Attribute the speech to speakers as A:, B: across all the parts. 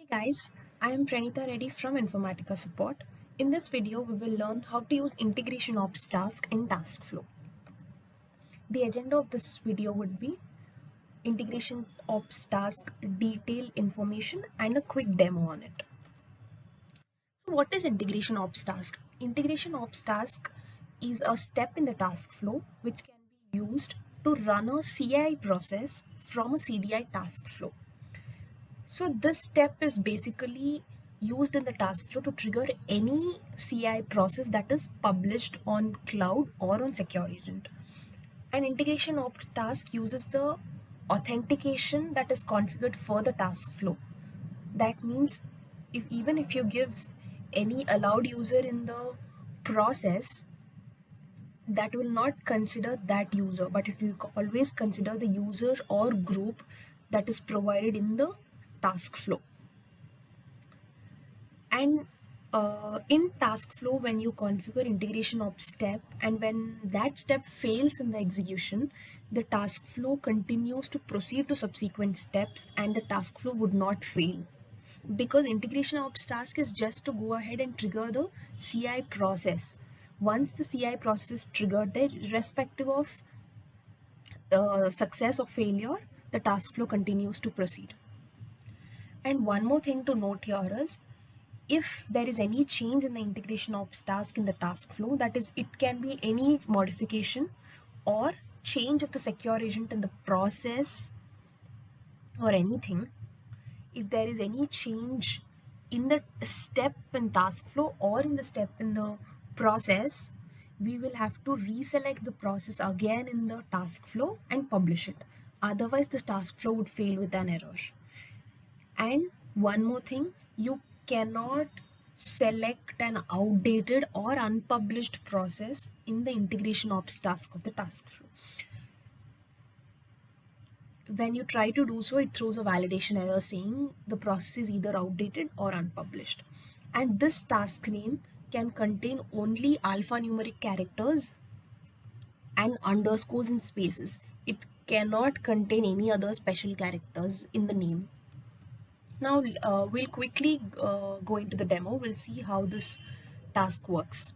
A: Hey guys, I am Pranita Reddy from Informatica Support. In this video, we will learn how to use integration ops task in TaskFlow. The agenda of this video would be integration ops task detailed information and a quick demo on it. So what is integration ops task? Integration ops task is a step in the task flow which can be used to run a CI process from a CDI task flow. So this step is basically used in the task flow to trigger any CI process that is published on cloud or on Secure Agent. An integration opt task uses the authentication that is configured for the task flow. That means even if you give any allowed user in the process, that will not consider that user, but it will always consider the user or group that is provided in the task flow. And in task flow, when you configure integration of step and when that step fails in the execution, the task flow continues to proceed to subsequent steps and the task flow would not fail, because integration ops task is just to go ahead and trigger the CI process. Once the CI process is triggered, then irrespective of success or failure, the task flow continues to proceed. And one more thing to note here is, if there is any change in the integration ops task in the task flow, that is, it can be any modification or change of the secure agent in the process or anything. If there is any change in the step in task flow or in the step in the process, we will have to reselect the process again in the task flow and publish it. Otherwise, the task flow would fail with an error. And one more thing, you cannot select an outdated or unpublished process in the integration ops task of the task flow. When you try to do so, it throws a validation error saying the process is either outdated or unpublished. And this task name can contain only alphanumeric characters and underscores and spaces. It cannot contain any other special characters in the name. Now we'll quickly go into the demo. We'll see how this task works.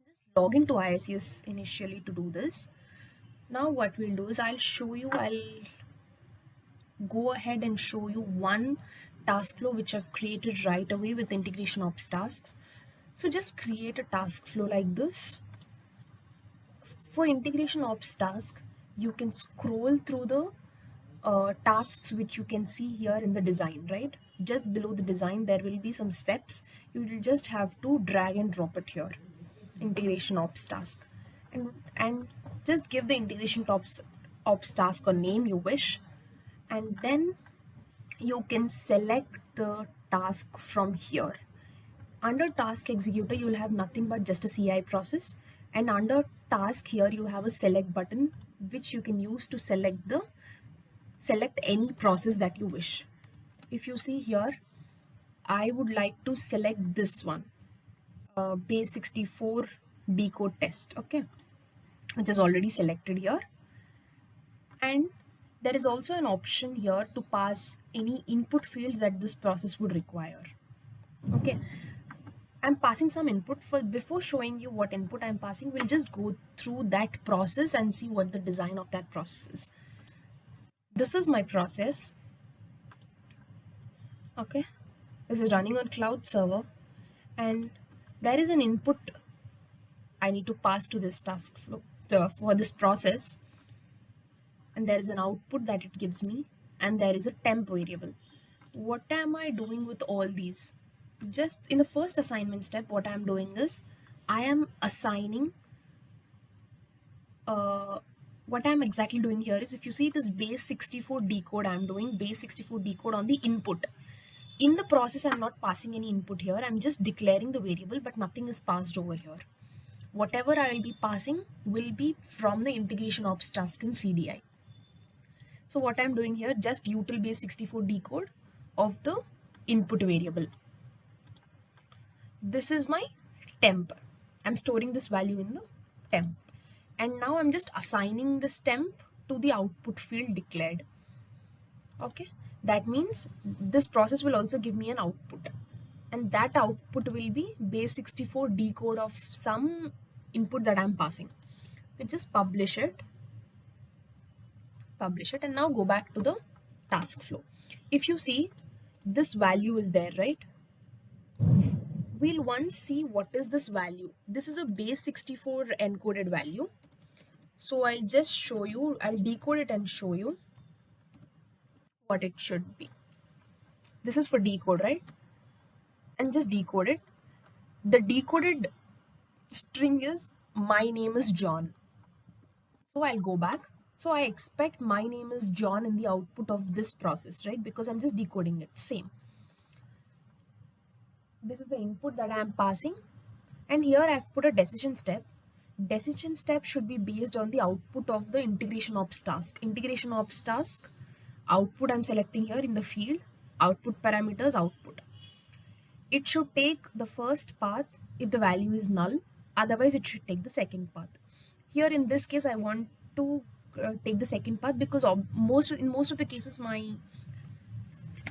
A: Just log into IICS initially to do this. Now what we'll do is I'll go ahead and show you one task flow which I've created right away with integration ops tasks. So just create a task flow like this. For integration ops task, you can scroll through the tasks which you can see here in the design, right? Just below the design, there will be some steps. You will just have to drag and drop it here. Integration ops task. And just give the integration ops task a name you wish. And then you can select the task from here. Under task executor, you'll have nothing but just a CI process. And under task here, you have a select button, which you can use to select any process that you wish. If you see here, I would like to select this one, base64 decode test, okay, which is already selected here. And there is also an option here to pass any input fields that this process would require. Okay, I'm passing some input. Before showing you what input I'm passing, we'll just go through that process and see what the design of that process is. This is my process. Okay, this is running on cloud server, and there is an input I need to pass to this task flow for this process, and there is an output that it gives me, and there is a temp variable. What am I doing with all these? Just in the first assignment step, what I'm doing is I am assigning what I'm exactly doing here is, if you see, it is base64 decode. I'm doing base64 decode on the input. In the process, I'm not passing any input here. I'm just declaring the variable, but nothing is passed over here. Whatever I will be passing will be from the integration ops task in CDI. So what I'm doing here, just util base64 decode of the input variable. This is my temp. I'm storing this value in the temp. And now I'm just assigning this temp to the output field declared. Okay, That means this process will also give me an output, and that output will be base64 decode of some input that I'm passing. We just publish it, and now go back to the task flow. If you see, this value is there, right? We'll once see what is this value. This is a base64 encoded value. So I'll just show you, I'll decode it and show you what it should be. This is for decode, right? And just decode it. The decoded string is my name is John. So I'll go back. So I expect my name is John in the output of this process, right? Because I'm just decoding it. Same. This is the input that I am passing. And here I've put a decision step. Decision step should be based on the output of the integration ops task. Integration ops task, output I'm selecting here in the field, output parameters, output. It should take the first path if the value is null, otherwise it should take the second path. Here in this case I want to take the second path because in most of the cases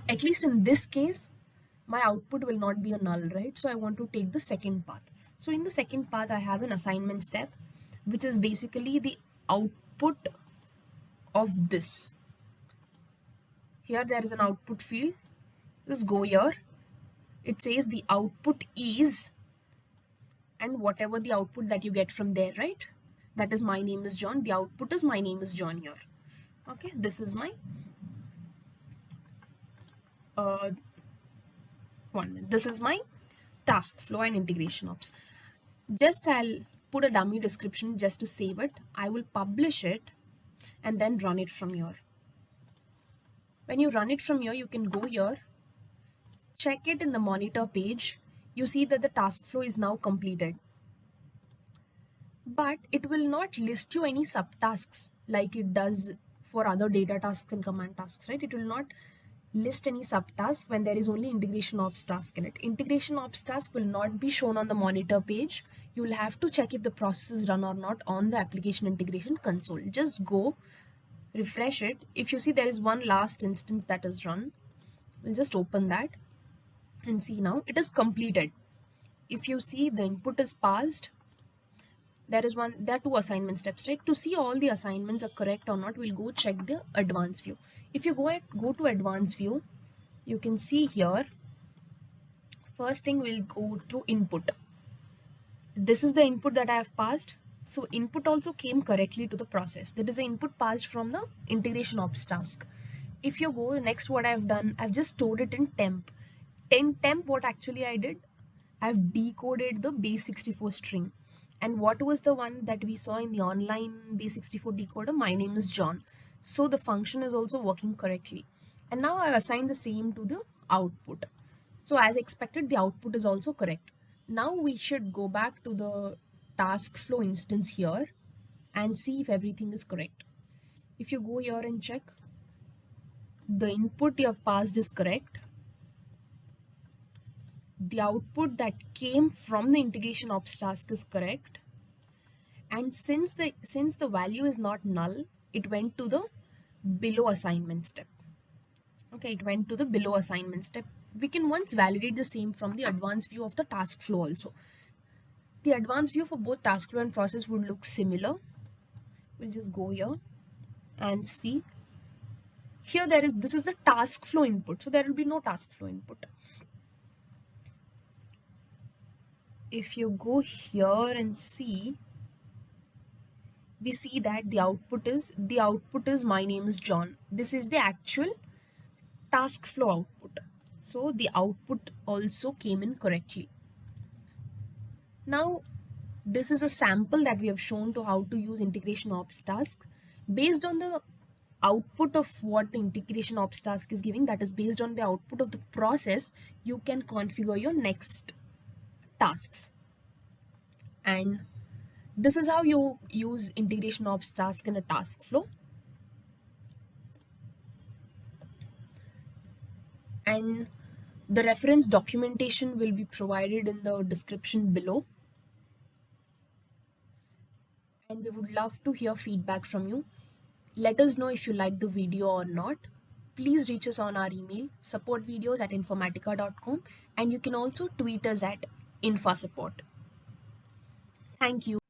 A: at least in this case my output will not be a null, right? So I want to take the second path. So in the second path I have an assignment step, which is basically the output of this. Here there is an output field. Just go here. It says the output is, and whatever the output that you get from there, right? That is my name is John. The output is my name is John here. Okay, this is my this is my task flow and integration ops. Just I'll put a dummy description just to save it. I will publish it and then run it from here. When you run it from here, you can go here, check it in the monitor page. You see that the task flow is now completed. But it will not list you any subtasks like it does for other data tasks and command tasks, right? It will not list any subtask when there is only integration ops task in it. Integration ops task will not be shown on the monitor page. You will have to check if the process is run or not on the application integration console. Just go refresh it. If you see there is one last instance that is run, we'll just open that and see now it is completed. If you see the input is passed, there are two assignment steps, right? To see all the assignments are correct or not, we'll go check the advanced view. If you go to advanced view, you can see here, first thing we'll go to input. This is the input that I have passed. So input also came correctly to the process. That is the input passed from the integration ops task. If you go next, what I've done, I've just stored it in temp. In temp, what actually I did, I've decoded the base64 string. And what was the one that we saw in the online base64 decoder? My name is John. So the function is also working correctly. And now I've assigned the same to the output. So as expected, the output is also correct. Now we should go back to the task flow instance here and see if everything is correct. If you go here and check, the input you have passed is correct. The output that came from the integration ops task is correct. And since the value is not null, it went to the below assignment step. Okay, it went to the below assignment step. We can once validate the same from the advanced view of the task flow also. The advanced view for both task flow and process would look similar. We'll just go here and see. Here this is the task flow input. So there will be no task flow input. If you go here and see, we see that the output is my name is John. This is the actual task flow output. So the output also came in correctly. Now this is a sample that we have shown to how to use integration ops task. Based on the output of what the integration ops task is giving, that is based on the output of the process, you can configure your next tasks. And this is how you use integration ops task in a task flow. And the reference documentation will be provided in the description below. And we would love to hear feedback from you. Let us know if you like the video or not. please reach us on our email supportvideos@informatica.com, and you can also tweet us at infasupport. Thank you.